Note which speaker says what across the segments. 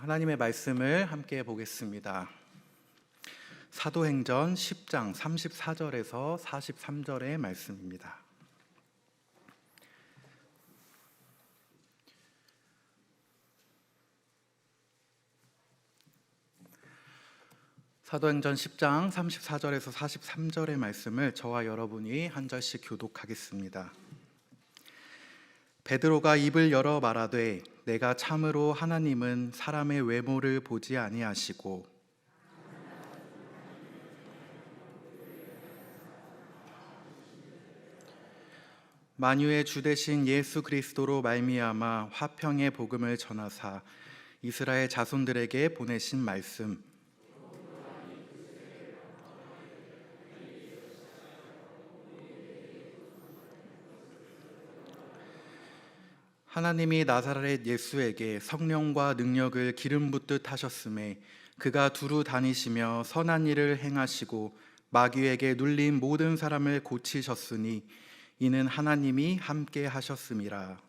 Speaker 1: 하나님의 말씀을 함께 보겠습니다. 사도행전 10장 34절에서 43절의 말씀입니다. 사도행전 10장 34절에서 43절의 말씀을 저와 여러분이 한 절씩 교독하겠습니다. 베드로가 입을 열어 말하되 내가 참으로 하나님은 사람의 외모를 보지 아니하시고 만유의 주 되신 예수 그리스도로 말미암아 화평의 복음을 전하사 이스라엘 자손들에게 보내신 말씀, 하나님이 나사렛 예수에게 성령과 능력을 기름 붓듯 하셨음에 그가 두루 다니시며 선한 일을 행하시고 마귀에게 눌린 모든 사람을 고치셨으니 이는 하나님이 함께 하셨음이라.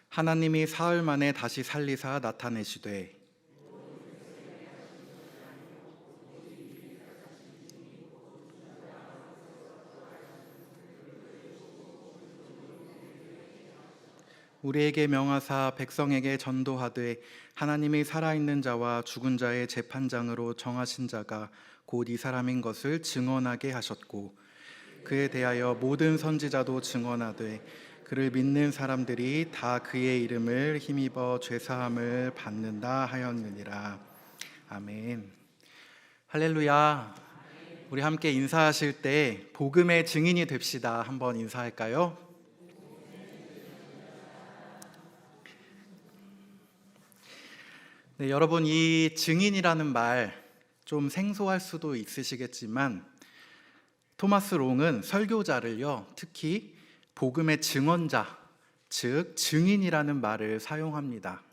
Speaker 1: 하나님이 사흘 만에 다시 살리사 나타내시되 우리에게 명하사 백성에게 전도하되 하나님이 살아있는 자와 죽은 자의 재판장으로 정하신 자가 곧 이 사람인 것을 증언하게 하셨고 그에 대하여 모든 선지자도 증언하되 그를 믿는 사람들이 다 그의 이름을 힘입어 죄사함을 받는다 하였느니라. 아멘. 할렐루야. 우리 함께 인사하실 때 복음의 증인이 됩시다. 한번 인사할까요? 네, 여러분, 이 증인이라는 말 좀 생소할 수도 있으시겠지만 토마스 롱은 설교자를요, 특히 복음의 증언자, 즉 증인이라는 말을 사용합니다.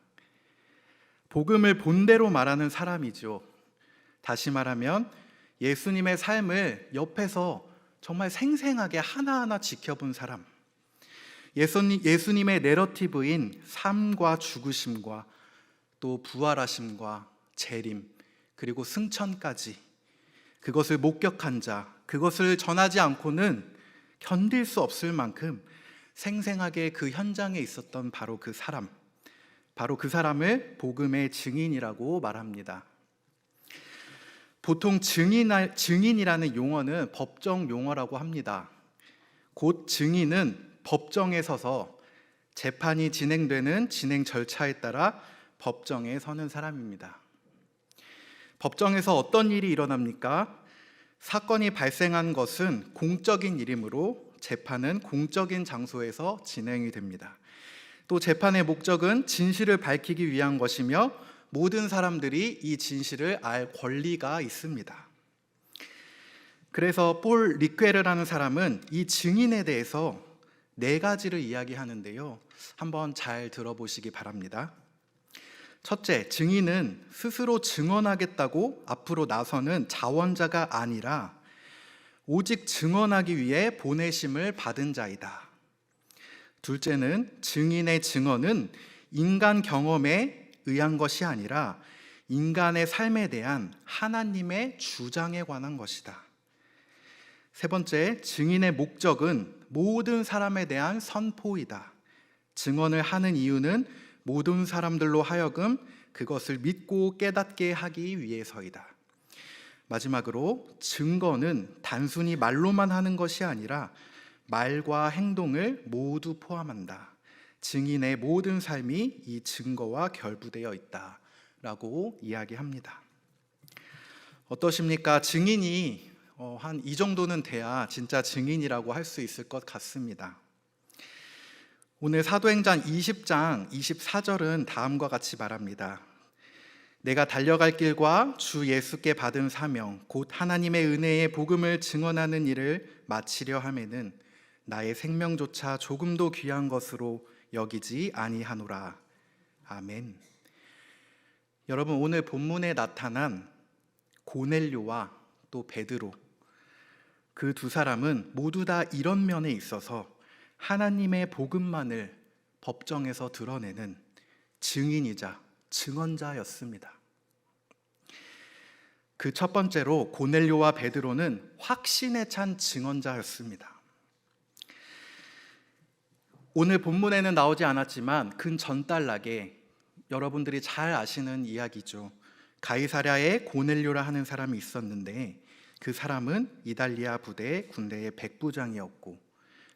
Speaker 1: 복음을 본대로 말하는 사람이죠. 다시 말하면 예수님의 삶을 옆에서 정말 생생하게 하나하나 지켜본 사람, 예수님의 내러티브인 삶과 죽으심과 또 부활하심과 재림, 그리고 승천까지 그것을 목격한 자, 그것을 전하지 않고는 견딜 수 없을 만큼 생생하게 그 현장에 있었던 바로 그 사람을 복음의 증인이라고 말합니다. 보통 증인이라는 용어는 법정 용어라고 합니다. 곧 증인은 법정에 서서 재판이 진행되는 진행 절차에 따라 법정에 서는 사람입니다. 법정에서 어떤 일이 일어납니까? 사건이 발생한 것은 공적인 일이므로 재판은 공적인 장소에서 진행이 됩니다. 또 재판의 목적은 진실을 밝히기 위한 것이며 모든 사람들이 이 진실을 알 권리가 있습니다. 그래서 폴 리퀘르라는 사람은 이 증인에 대해서 4가지를 이야기하는데요. 한번 잘 들어보시기 바랍니다. 첫째, 증인은 스스로 증언하겠다고 앞으로 나서는 자원자가 아니라 오직 증언하기 위해 보내심을 받은 자이다. 둘째는 증인의 증언은 인간 경험에 의한 것이 아니라 인간의 삶에 대한 하나님의 주장에 관한 것이다. 세 번째, 증인의 목적은 모든 사람에 대한 선포이다. 증언을 하는 이유는 모든 사람들로 하여금 그것을 믿고 깨닫게 하기 위해서이다. 마지막으로 증거는 단순히 말로만 하는 것이 아니라 말과 행동을 모두 포함한다. 증인의 모든 삶이 이 증거와 결부되어 있다라고 이야기합니다. 어떠십니까? 증인이 한 이 정도는 돼야 진짜 증인이라고 할 수 있을 것 같습니다. 오늘 사도행전 20장 24절은 다음과 같이 말합니다. 내가 달려갈 길과 주 예수께 받은 사명 곧 하나님의 은혜의 복음을 증언하는 일을 마치려 하면은 나의 생명조차 조금도 귀한 것으로 여기지 아니하노라. 아멘. 여러분, 오늘 본문에 나타난 고넬료와 또 베드로, 그 두 사람은 모두 다 이런 면에 있어서 하나님의 복음만을 법정에서 드러내는 증인이자 증언자였습니다. 그 첫 번째로 고넬료와 베드로는 확신에 찬 증언자였습니다. 오늘 본문에는 나오지 않았지만 근 전달락에 여러분들이 잘 아시는 이야기죠. 가이사랴에 고넬료라 하는 사람이 있었는데 그 사람은 이달리아 부대 군대의 백부장이었고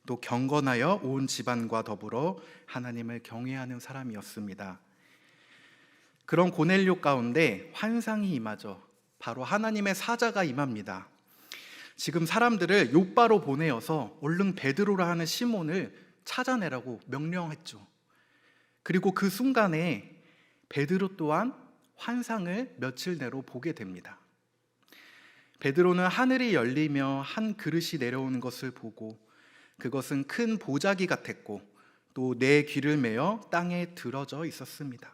Speaker 1: 또 경건하여 온 집안과 더불어 하나님을 경외하는 사람이었습니다. 그런 고넬료 가운데 환상이 임하죠. 바로 하나님의 사자가 임합니다. 지금 사람들을 욥바로 보내어서 얼른 베드로라 하는 시몬을 찾아내라고 명령했죠. 그리고 그 순간에 베드로 또한 환상을 며칠 내로 보게 됩니다. 베드로는 하늘이 열리며 한 그릇이 내려오는 것을 보고 그것은 큰 보자기 같았고 또 네 귀를 메어 땅에 들어져 있었습니다.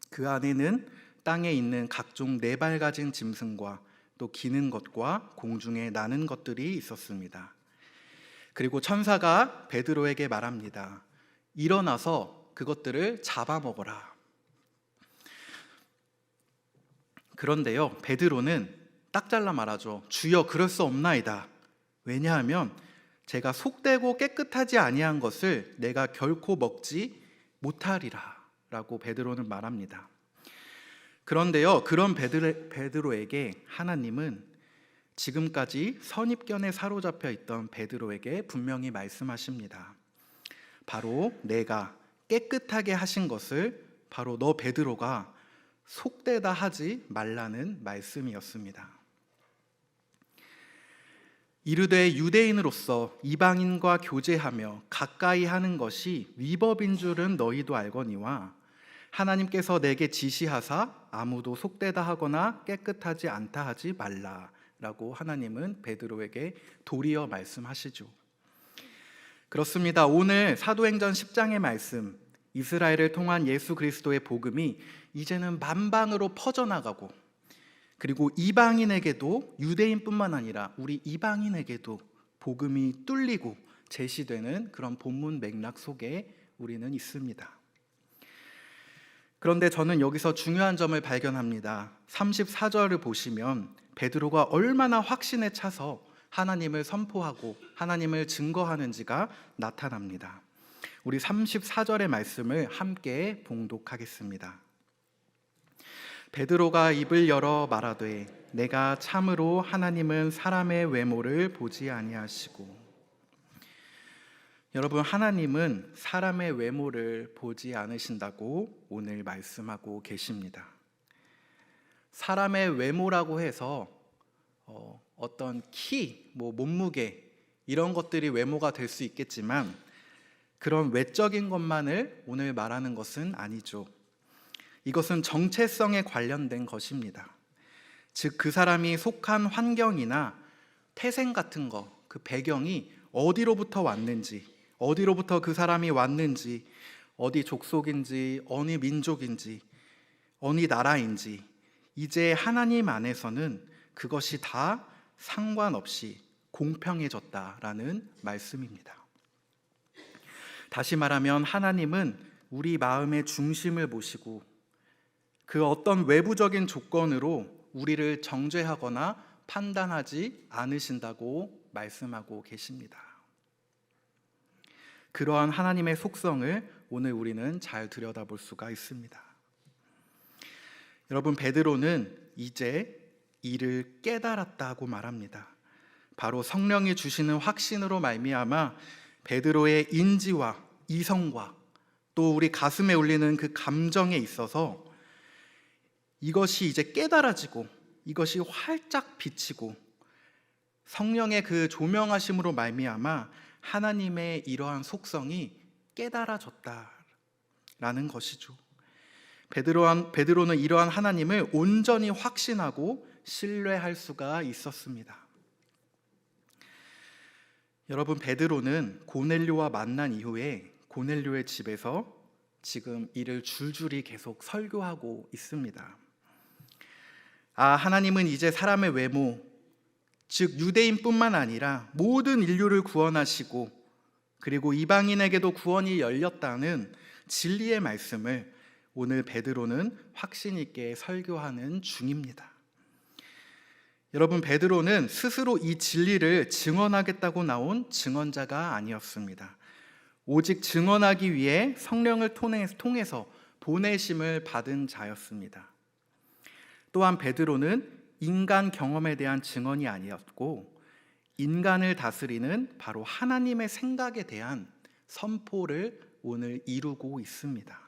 Speaker 1: 그 안에는 땅에 있는 각종 네 발 가진 짐승과 또 기는 것과 공중에 나는 것들이 있었습니다. 그리고 천사가 베드로에게 말합니다. 일어나서 그것들을 잡아먹어라. 그런데요, 베드로는 딱 잘라 말하죠. 주여, 그럴 수 없나이다. 왜냐하면 제가 속되고 깨끗하지 아니한 것을 내가 결코 먹지 못하리라 라고 베드로는 말합니다. 그런데요, 그런 베드로에게 하나님은 지금까지 선입견에 사로잡혀 있던 베드로에게 분명히 말씀하십니다. 바로 내가 깨끗하게 하신 것을 바로 너 베드로가 속되다 하지 말라는 말씀이었습니다. 이르되 유대인으로서 이방인과 교제하며 가까이 하는 것이 위법인 줄은 너희도 알거니와 하나님께서 내게 지시하사 아무도 속되다 하거나 깨끗하지 않다 하지 말라라고 하나님은 베드로에게 도리어 말씀하시죠. 그렇습니다. 오늘 사도행전 10장의 말씀, 이스라엘을 통한 예수 그리스도의 복음이 이제는 만방으로 퍼져나가고 그리고 이방인에게도 유대인뿐만 아니라 우리 이방인에게도 복음이 뚫리고 제시되는 그런 본문 맥락 속에 우리는 있습니다. 그런데 저는 여기서 중요한 점을 발견합니다. 34절을 보시면 베드로가 얼마나 확신에 차서 하나님을 선포하고 하나님을 증거하는지가 나타납니다. 우리 34절의 말씀을 함께 봉독하겠습니다. 베드로가 입을 열어 말하되 내가 참으로 하나님은 사람의 외모를 보지 아니하시고. 여러분, 하나님은 사람의 외모를 보지 않으신다고 오늘 말씀하고 계십니다. 사람의 외모라고 해서 어떤 키, 몸무게 이런 것들이 외모가 될 수 있겠지만 그런 외적인 것만을 오늘 말하는 것은 아니죠. 이것은 정체성에 관련된 것입니다. 즉, 그 사람이 속한 환경이나 태생 같은 거, 그 배경이 어디로부터 왔는지, 어디로부터 그 사람이 왔는지, 어디 족속인지, 어느 민족인지, 어느 나라인지, 이제 하나님 안에서는 그것이 다 상관없이 공평해졌다라는 말씀입니다. 다시 말하면 하나님은 우리 마음의 중심을 보시고 그 어떤 외부적인 조건으로 우리를 정죄하거나 판단하지 않으신다고 말씀하고 계십니다. 그러한 하나님의 속성을 오늘 우리는 잘 들여다볼 수가 있습니다. 여러분, 베드로는 이제 이를 깨달았다고 말합니다. 바로 성령이 주시는 확신으로 말미암아 베드로의 인지와 이성과 또 우리 가슴에 울리는 그 감정에 있어서 이것이 이제 깨달아지고 이것이 활짝 비치고 성령의 그 조명하심으로 말미암아 하나님의 이러한 속성이 깨달아졌다라는 것이죠. 베드로는 이러한 하나님을 온전히 확신하고 신뢰할 수가 있었습니다. 여러분, 베드로는 고넬료와 만난 이후에 고넬료의 집에서 지금 이를 줄줄이 계속 설교하고 있습니다. 하나님은 이제 사람의 외모, 즉 유대인뿐만 아니라 모든 인류를 구원하시고 그리고 이방인에게도 구원이 열렸다는 진리의 말씀을 오늘 베드로는 확신 있게 설교하는 중입니다. 여러분, 베드로는 스스로 이 진리를 증언하겠다고 나온 증언자가 아니었습니다. 오직 증언하기 위해 성령을 통해서 보내심을 받은 자였습니다. 또한 베드로는 인간 경험에 대한 증언이 아니었고 인간을 다스리는 바로 하나님의 생각에 대한 선포를 오늘 이루고 있습니다.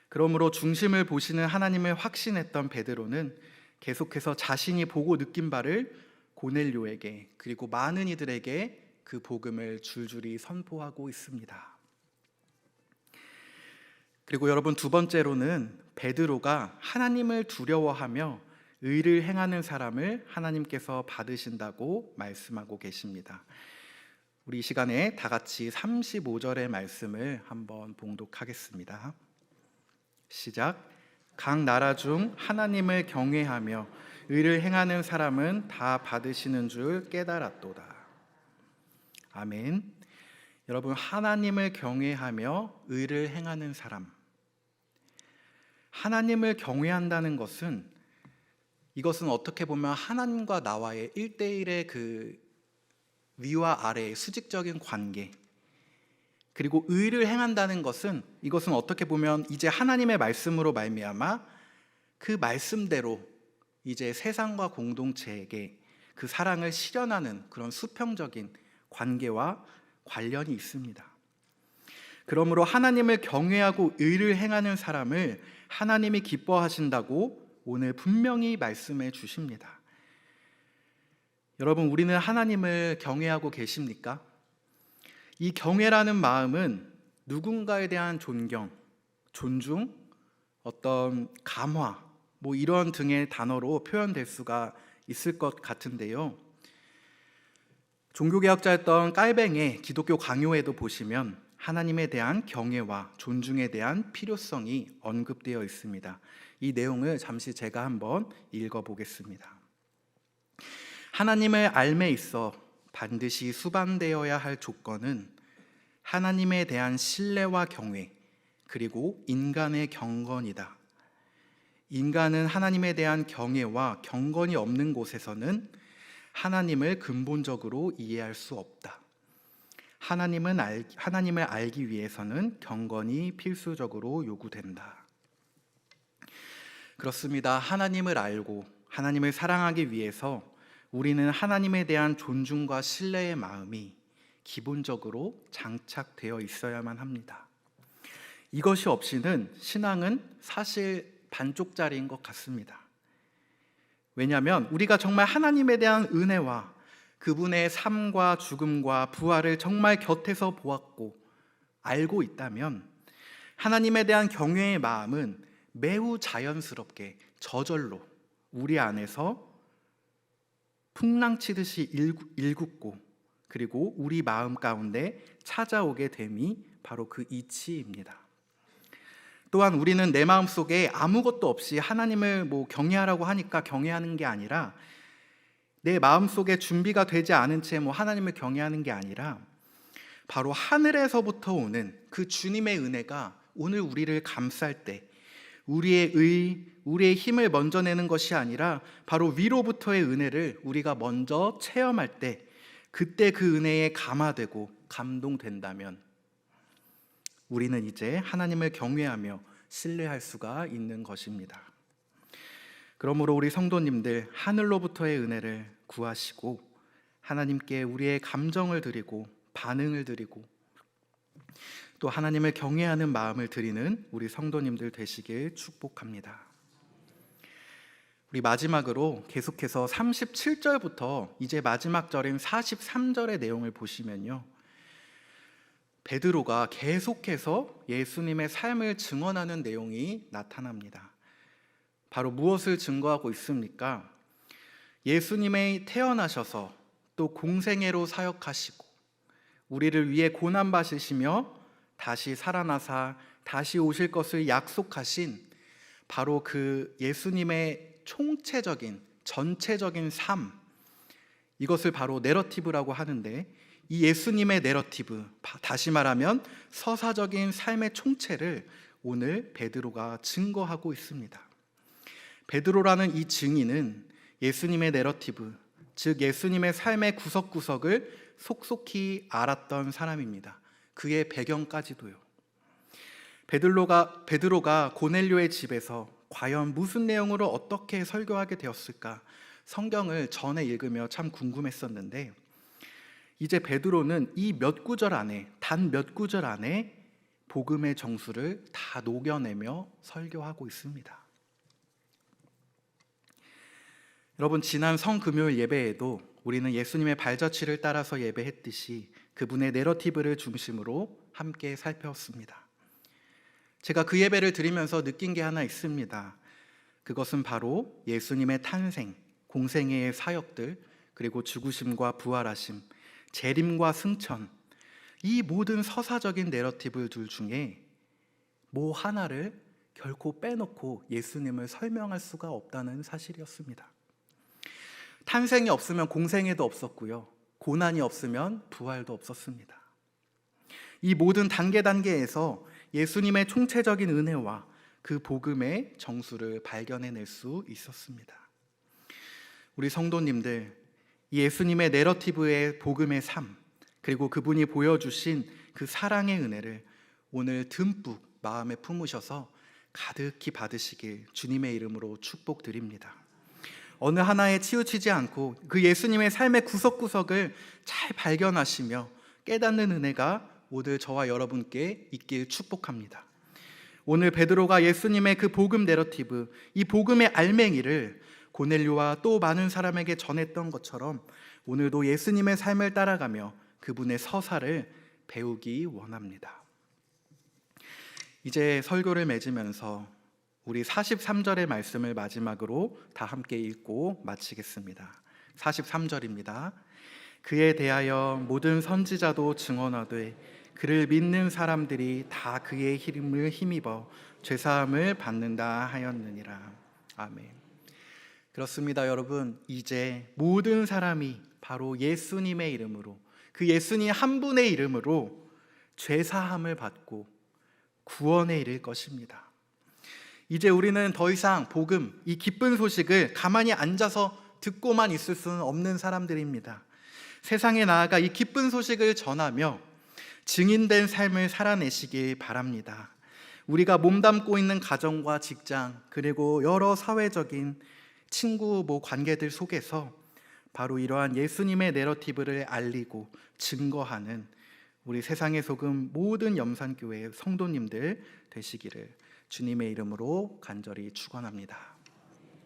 Speaker 1: 그러므로 중심을 보시는 하나님을 확신했던 베드로는 계속해서 자신이 보고 느낀 바를 고넬료에게 그리고 많은 이들에게 그 복음을 줄줄이 선포하고 있습니다. 그리고 여러분, 두 번째로는 베드로가 하나님을 두려워하며 의를 행하는 사람을 하나님께서 받으신다고 말씀하고 계십니다. 우리 이 시간에 다 같이 35절의 말씀을 한번 봉독하겠습니다. 시작. 각 나라 중 하나님을 경외하며 의를 행하는 사람은 다 받으시는 줄 깨달았도다. 아멘. 여러분, 하나님을 경외하며 의를 행하는 사람, 하나님을 경외한다는 것은 이것은 어떻게 보면 하나님과 나와의 1대1의 그 위와 아래의 수직적인 관계, 그리고 의를 행한다는 것은 이것은 어떻게 보면 이제 하나님의 말씀으로 말미암아 그 말씀대로 이제 세상과 공동체에게 그 사랑을 실현하는 그런 수평적인 관계와 관련이 있습니다. 그러므로 하나님을 경외하고 의를 행하는 사람을 하나님이 기뻐하신다고 오늘 분명히 말씀해 주십니다. 여러분, 우리는 하나님을 경외하고 계십니까? 이 경외라는 마음은 누군가에 대한 존경, 존중, 어떤 감화, 이런 등의 단어로 표현될 수가 있을 것 같은데요. 종교개혁자였던 깔뱅의 기독교 강요에도 보시면 하나님에 대한 경외와 존중에 대한 필요성이 언급되어 있습니다. 이 내용을 잠시 제가 한번 읽어보겠습니다. 하나님을 알매 있어 반드시 수반되어야 할 조건은 하나님에 대한 신뢰와 경외, 그리고 인간의 경건이다. 인간은 하나님에 대한 경외와 경건이 없는 곳에서는 하나님을 근본적으로 이해할 수 없다. 하나님을 알기 위해서는 경건이 필수적으로 요구된다. 그렇습니다. 하나님을 알고 하나님을 사랑하기 위해서 우리는 하나님에 대한 존중과 신뢰의 마음이 기본적으로 장착되어 있어야만 합니다. 이것이 없이는 신앙은 사실 반쪽짜리인 것 같습니다. 왜냐하면 우리가 정말 하나님에 대한 은혜와 그분의 삶과 죽음과 부활을 정말 곁에서 보았고 알고 있다면 하나님에 대한 경외의 마음은 매우 자연스럽게 저절로 우리 안에서 풍랑치듯이 일굽고 그리고 우리 마음 가운데 찾아오게 됨이 바로 그 이치입니다. 또한 우리는 내 마음속에 아무것도 없이 하나님을 경외하라고 하니까 경외하는 게 아니라 내 마음속에 준비가 되지 않은 채 하나님을 경외하는 게 아니라 바로 하늘에서부터 오는 그 주님의 은혜가 오늘 우리를 감쌀 때 우리의 힘을 먼저 내는 것이 아니라 바로 위로부터의 은혜를 우리가 먼저 체험할 때 그때 그 은혜에 감화되고 감동된다면 우리는 이제 하나님을 경외하며 신뢰할 수가 있는 것입니다. 그러므로 우리 성도님들, 하늘로부터의 은혜를 구하시고 하나님께 우리의 감정을 드리고 반응을 드리고 또 하나님을 경외하는 마음을 드리는 우리 성도님들 되시길 축복합니다. 우리 마지막으로 계속해서 37절부터 이제 마지막 절인 43절의 내용을 보시면요, 베드로가 계속해서 예수님의 삶을 증언하는 내용이 나타납니다. 바로 무엇을 증거하고 있습니까? 예수님의 태어나셔서 또 공생애로 사역하시고 우리를 위해 고난받으시며 다시 살아나사 다시 오실 것을 약속하신 바로 그 예수님의 총체적인 전체적인 삶, 이것을 바로 내러티브라고 하는데, 이 예수님의 내러티브, 다시 말하면 서사적인 삶의 총체를 오늘 베드로가 증거하고 있습니다. 베드로라는 이 증인은 예수님의 내러티브, 즉 예수님의 삶의 구석구석을 속속히 알았던 사람입니다. 그의 배경까지도요. 베드로가 고넬료의 집에서 과연 무슨 내용으로 어떻게 설교하게 되었을까? 성경을 전에 읽으며 참 궁금했었는데, 이제 베드로는 이 몇 구절 안에, 단 몇 구절 안에 복음의 정수를 다 녹여내며 설교하고 있습니다. 여러분, 지난 성금요일 예배에도 우리는 예수님의 발자취를 따라서 예배했듯이 그분의 내러티브를 중심으로 함께 살펴봤습니다. 제가 그 예배를 드리면서 느낀 게 하나 있습니다. 그것은 바로 예수님의 탄생, 공생애의 사역들, 그리고 죽으심과 부활하심, 재림과 승천, 이 모든 서사적인 내러티브들 중에 뭐 하나를 결코 빼놓고 예수님을 설명할 수가 없다는 사실이었습니다. 탄생이 없으면 공생애도 없었고요, 고난이 없으면 부활도 없었습니다. 이 모든 단계에서 예수님의 총체적인 은혜와 그 복음의 정수를 발견해낼 수 있었습니다. 우리 성도님들, 예수님의 내러티브의 복음의 삶, 그리고 그분이 보여주신 그 사랑의 은혜를 오늘 듬뿍 마음에 품으셔서 가득히 받으시길 주님의 이름으로 축복드립니다. 어느 하나에 치우치지 않고 그 예수님의 삶의 구석구석을 잘 발견하시며 깨닫는 은혜가 오늘 저와 여러분께 있길 축복합니다. 오늘 베드로가 예수님의 그 복음 내러티브, 이 복음의 알맹이를 고넬료와 또 많은 사람에게 전했던 것처럼 오늘도 예수님의 삶을 따라가며 그분의 서사를 배우기 원합니다. 이제 설교를 맺으면서 우리 43절의 말씀을 마지막으로 다 함께 읽고 마치겠습니다. 43절입니다. 그에 대하여 모든 선지자도 증언하되 그를 믿는 사람들이 다 그의 이름을 힘입어 죄사함을 받는다 하였느니라. 아멘. 그렇습니다, 여러분. 이제 모든 사람이 바로 예수님의 이름으로, 그 예수님 한 분의 이름으로 죄사함을 받고 구원에 이를 것입니다. 이제 우리는 더 이상 복음, 이 기쁜 소식을 가만히 앉아서 듣고만 있을 수는 없는 사람들입니다. 세상에 나아가 이 기쁜 소식을 전하며 증인된 삶을 살아내시길 바랍니다. 우리가 몸담고 있는 가정과 직장, 그리고 여러 사회적인 친구 관계들 속에서 바로 이러한 예수님의 내러티브를 알리고 증거하는 우리 세상의 소금 모든 염산교회 성도님들 되시기를 주님의 이름으로 간절히 축원합니다.